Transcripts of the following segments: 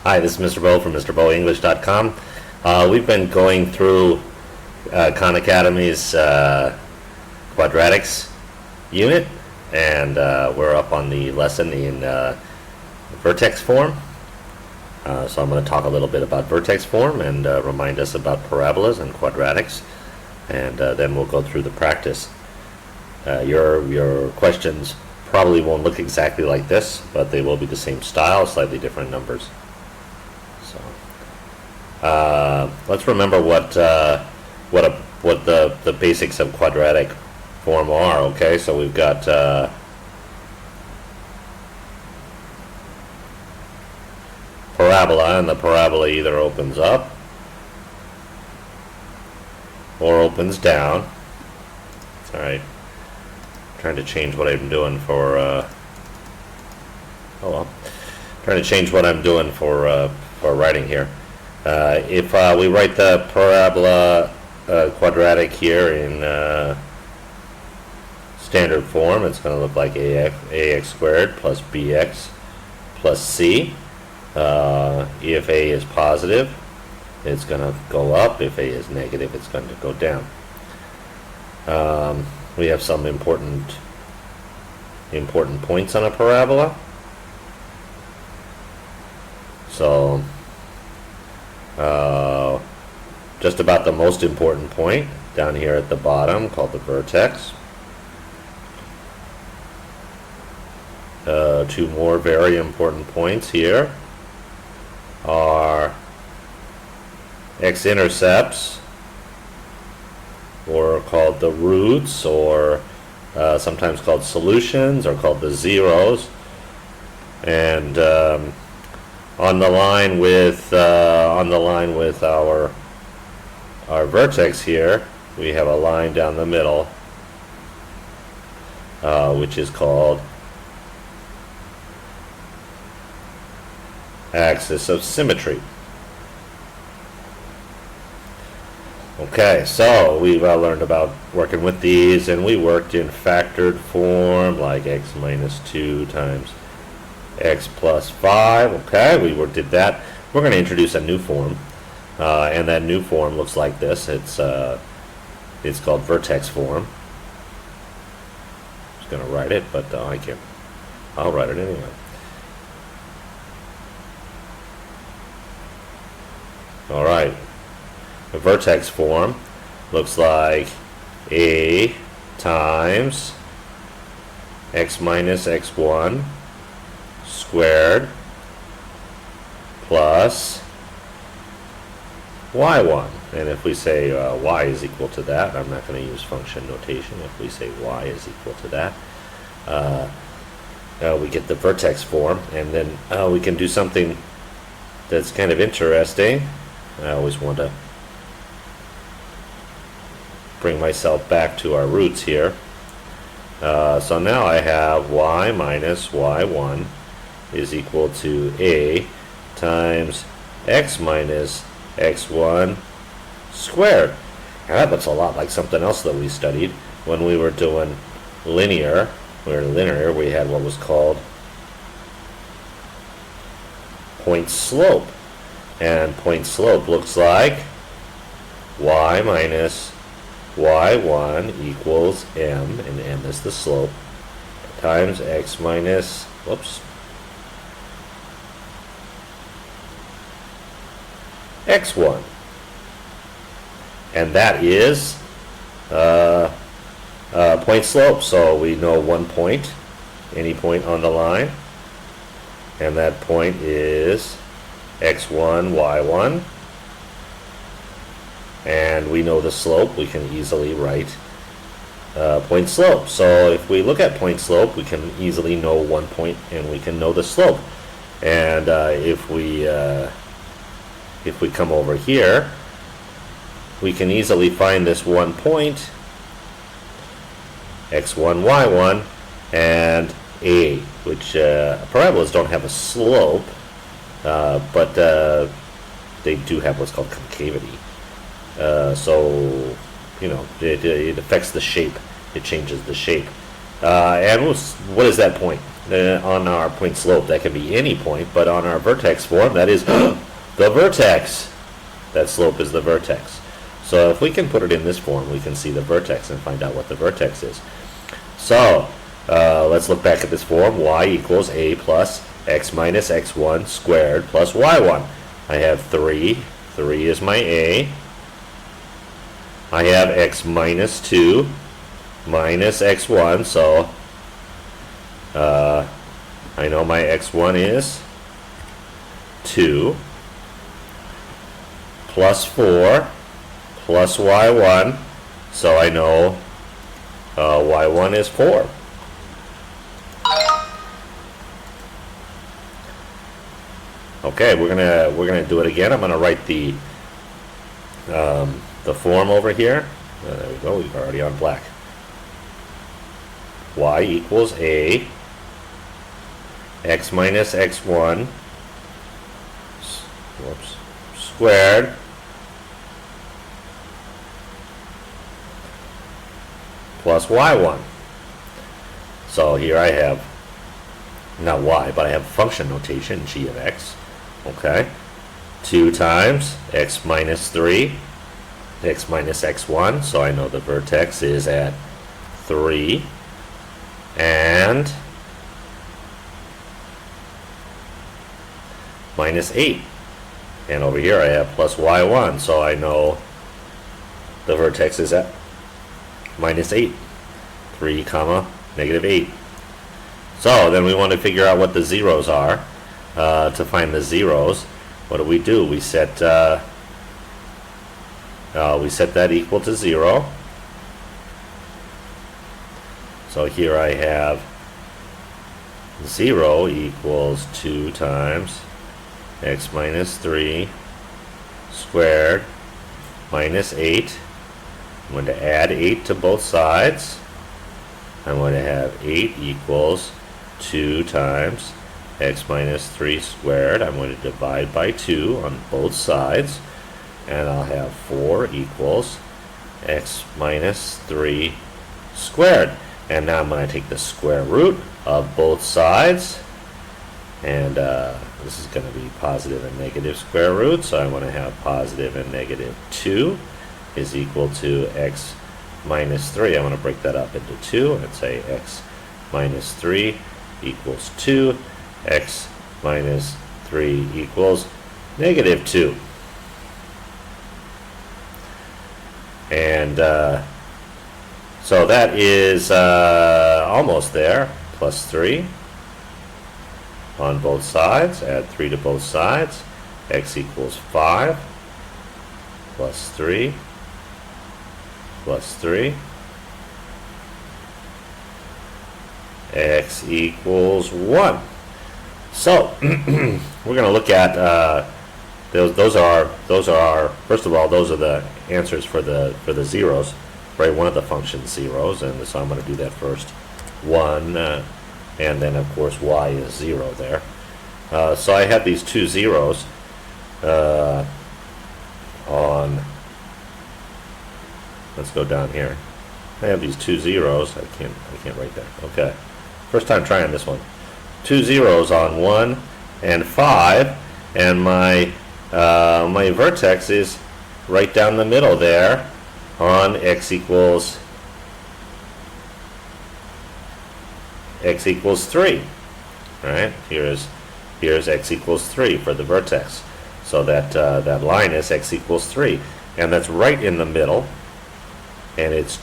Hi, this is Mr. Bo from MrBoEnglish.com. We've been going through Khan Academy's quadratics unit, and we're up on the lesson in vertex form. So I'm going to talk a little bit about vertex form and remind us about parabolas and quadratics, and then we'll go through the practice. Your questions probably won't look exactly like this, but they will be the same style, slightly different numbers. So let's remember what the basics of quadratic form are. Okay, so we've got parabola, and the parabola either opens up or opens down. It's all right. I'm trying to change what I'm doing for. Trying to change what I'm doing for writing here. If we write the parabola quadratic here in standard form, it's going to look like ax squared plus bx plus c. If a is positive, it's going to go up. If a is negative, it's going to go down. We have some important points on a parabola. So just about the most important point down here at the bottom, called the vertex. Two more very important points here are x-intercepts, or called the roots, or sometimes called solutions, or called the zeros. And on the line with our vertex here, we have a line down the middle, which is called axis of symmetry. Okay, so we've learned about working with these, and we worked in factored form, like x minus 2 times x plus 5. Okay, we did that. We're going to introduce a new form, and that new form looks like this. It's called vertex form. I'm just going to write it, but I can't. I'll write it anyway. All right. The vertex form looks like a times x minus x1 squared plus y1. And if we say y is equal to that, I'm not going to use function notation. If we say y is equal to that, we get the vertex form, and then we can do something that's kind of interesting. I always want to bring myself back to our roots here. So now I have y minus y1 is equal to a times x minus x1 squared. And that looks a lot like something else that we studied when we were doing linear. We had what was called point slope. And point slope looks like y minus y1 equals m, and m is the slope, times x minus, x1. And that is point slope. So we know one point, any point on the line, and that point is x1, y1. And we know the slope. We can easily write point slope. So if we look at point slope, we can easily know one point, and we can know the slope. And if we come over here, we can easily find this one point, x1, y1, and a, which parabolas don't have a slope, but they do have what's called concavity. So, you know, it affects the shape. It changes the shape. And what is that point? on our point slope. That can be any point, but on our vertex form, that is the vertex. That slope is the vertex. So if we can put it in this form, we can see the vertex and find out what the vertex is. So let's look back at this form. Y equals a plus x minus x1 squared plus y1. I have 3. 3 is my a. I have x minus 2 minus x1, so I know my x1 is 2 plus 4 plus y1, so I know y1 is 4. Okay, we're gonna do it again. I'm gonna write the form over here. There we go. We're already on black. Y equals a x minus x1 squared plus y1. So here I have not y, but I have function notation g of x. Okay, 2 times x minus 3, x minus x1, so I know the vertex is at 3, and minus 8. And over here I have plus y1, so I know the vertex is at minus 8. 3 comma negative 8. So then we want to figure out what the zeros are. To find the zeros, what do? We set that equal to 0. So here I have 0 equals 2 times x minus 3 squared minus 8. I'm going to add 8 to both sides. I'm going to have 8 equals 2 times x minus 3 squared. I'm going to divide by 2 on both sides, and I'll have 4 equals x minus 3 squared. And now I'm going to take the square root of both sides, and this is going to be positive and negative square root, so I'm going to have positive and negative 2 is equal to x minus 3. I'm going to break that up into 2 and say x minus 3 equals 2. X minus 3 equals negative 2. And so that is almost there. Plus 3 on both sides. Add 3 to both sides. X equals 5 plus 3 plus 3. X equals 1. So we're going to look at those are first of all, those are the answers for the zeros, right? One of the functions zeros, and so I'm going to do that first. 1 and then of course y is 0 there. So I have these two zeros on. Let's go down here. I have these two zeros. I can't write that. Okay, first time trying this one. 2 zeros on 1 and 5, and my vertex is right down the middle there on x equals 3. Right? Here's x equals 3 for the vertex. So that line is x equals 3, and that's right in the middle. And it's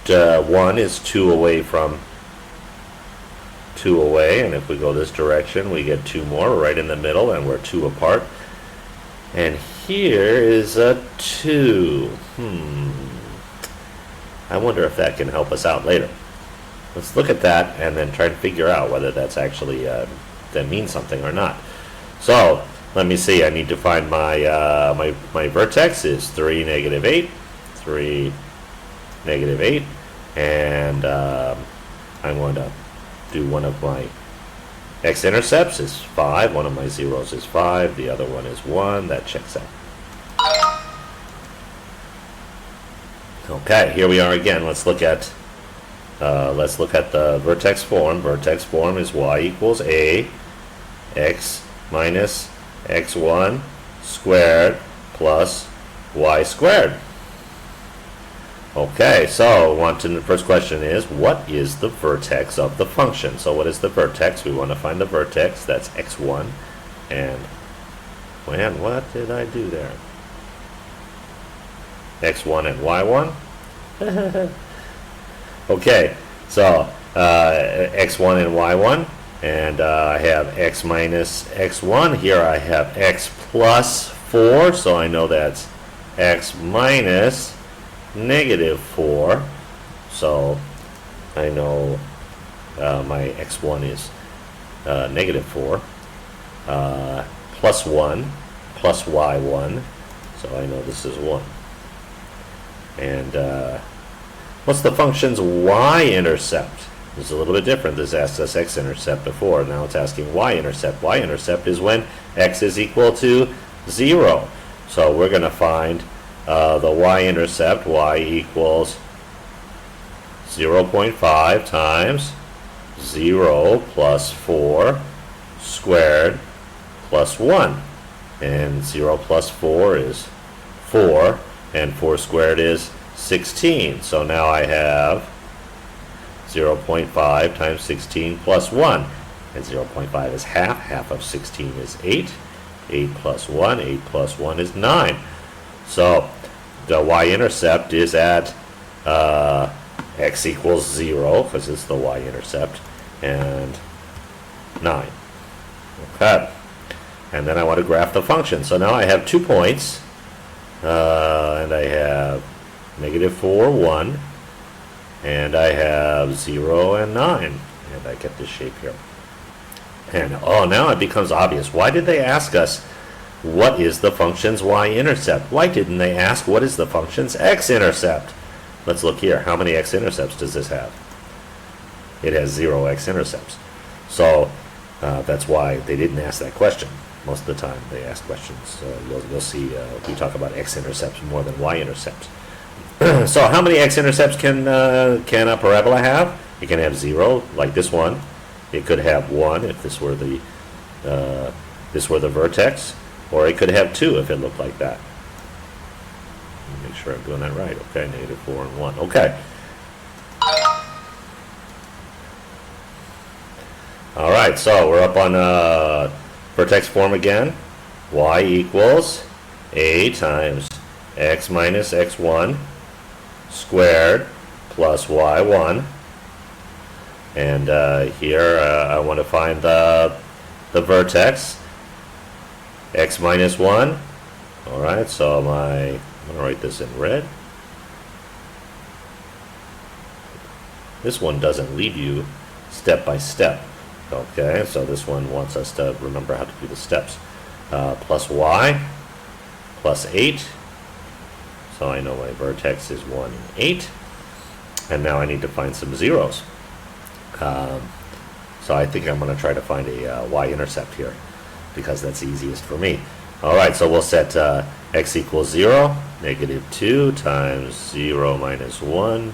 1 is 2 away from 2 away, and if we go this direction we get 2 more right in the middle, and we're 2 apart. And here is a 2. I wonder if that can help us out later. Let's look at that and then try to figure out whether that's actually that means something or not. So let me see. I need to find my my vertex is 3, negative 8, 3, negative 8, and I'm going to do one of my x-intercepts is 5. One of my zeros is 5. The other one is 1. That checks out. Okay, here we are again. Let's look at Let's look at the vertex form. Vertex form is y equals a x minus x1 squared plus y squared. Okay, so the first question is, what is the vertex of the function? So what is the vertex? We want to find the vertex. That's x1. And, man, what did I do there? x1 and y1. Okay, so x1 and y1. And I have x minus x1. Here I have x plus 4. So I know that's x minus negative 4, so I know my x1 is negative 4, plus 1, plus y1, so I know this is 1. And what's the function's y-intercept? This is a little bit different. This asked us x-intercept before. Now it's asking y-intercept. Y-intercept is when x is equal to 0. So we're going to find the y-intercept. Y equals 0.5 times 0 plus 4 squared plus 1. And 0 plus 4 is 4, and 4 squared is 16. So now I have 0.5 times 16 plus 1. And 0.5 is half. Half of 16 is 8. 8 plus 1. 8 plus 1 is 9. So the y-intercept is at x equals 0, because it's the y-intercept, and 9. Okay. And then I want to graph the function. So now I have 2 points, and I have negative 4, 1, and I have 0 and 9. And I get this shape here. And oh, now it becomes obvious. Why did they ask us what is the function's y-intercept? Why didn't they ask what is the function's x-intercept? Let's look here. How many x-intercepts does this have? It has 0 x-intercepts. So that's why they didn't ask that question. Most of the time they ask questions. You'll see we talk about x-intercepts more than y-intercepts. So how many x-intercepts can a parabola have? It can have 0, like this one. It could have 1 if this were the vertex, or it could have 2 if it looked like that. Make sure I'm doing that right. Okay, negative 4 and 1. Okay. All right, so we're up on vertex form again. Y equals a times x minus x1 squared plus y1. And here I want to find the vertex, x minus 1. All right, so I'm going to write this in red. This one doesn't lead you step by step. Okay, so this one wants us to remember how to do the steps. Plus y plus 8. So I know my vertex is 1 and 8. And now I need to find some zeros. So I think I'm going to try to find a y-intercept here, because that's easiest for me. All right, so we'll set x equals 0, negative 2 times 0 minus 1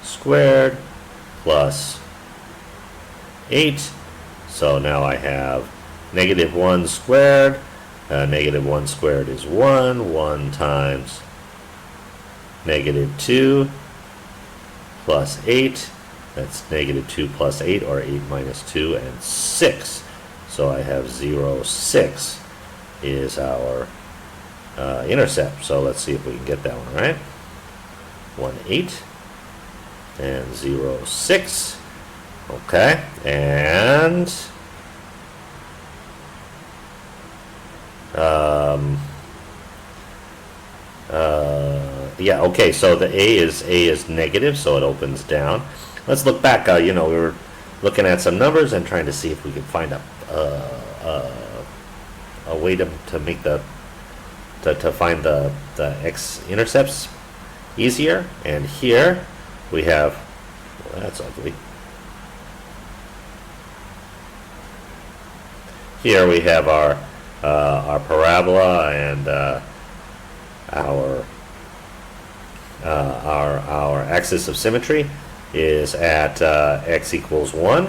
squared plus 8. So now I have negative 1 squared. Negative 1 squared is 1. 1 times negative 2 plus 8. That's negative 2 plus 8, or 8 minus 2, and 6. So I have 0, 6 is our intercept. So let's see if we can get that one right. 1, 8, and 0, 6. Okay, and yeah, okay, so the A is negative, so it opens down. Let's look back. We were looking at some numbers and trying to see if we could find a way to make to find the x-intercepts easier. And here we have, well, that's ugly. Here we have our parabola and our axis of symmetry. is at x equals 1.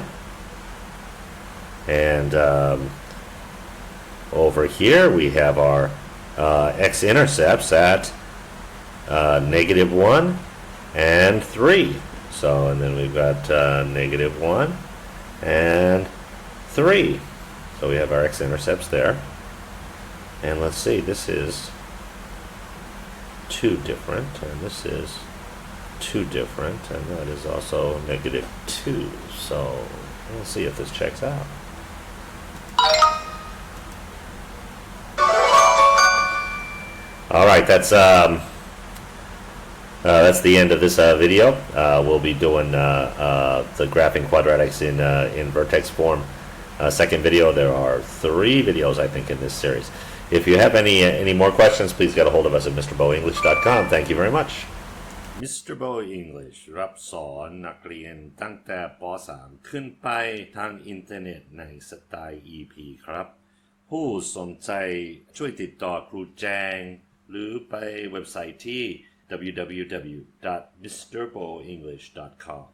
And over here we have our x-intercepts at -1 and 3. So, and then we've got -1 and 3. So we have our x-intercepts there. And let's see, this is 2 different, and this is 2 different, and that is also -2. So we'll see if this checks out. All right, that's the end of this video. We'll be doing the graphing quadratics in vertex form. Second video. There are 3 videos, I think, in this series. If you have any more questions, please get a hold of us at mrboenglish.com. Thank you very much. Mr. Bo English รับสอนนักเรียนตั้งแต่ป .3 ขึ้นไปทางอินเทอร์เน็ตในสไตล์ EP ครับผู้สนใจช่วยติดต่อครูแจงหรือไปเว็บไซต์ที่ www.mrboenglish.com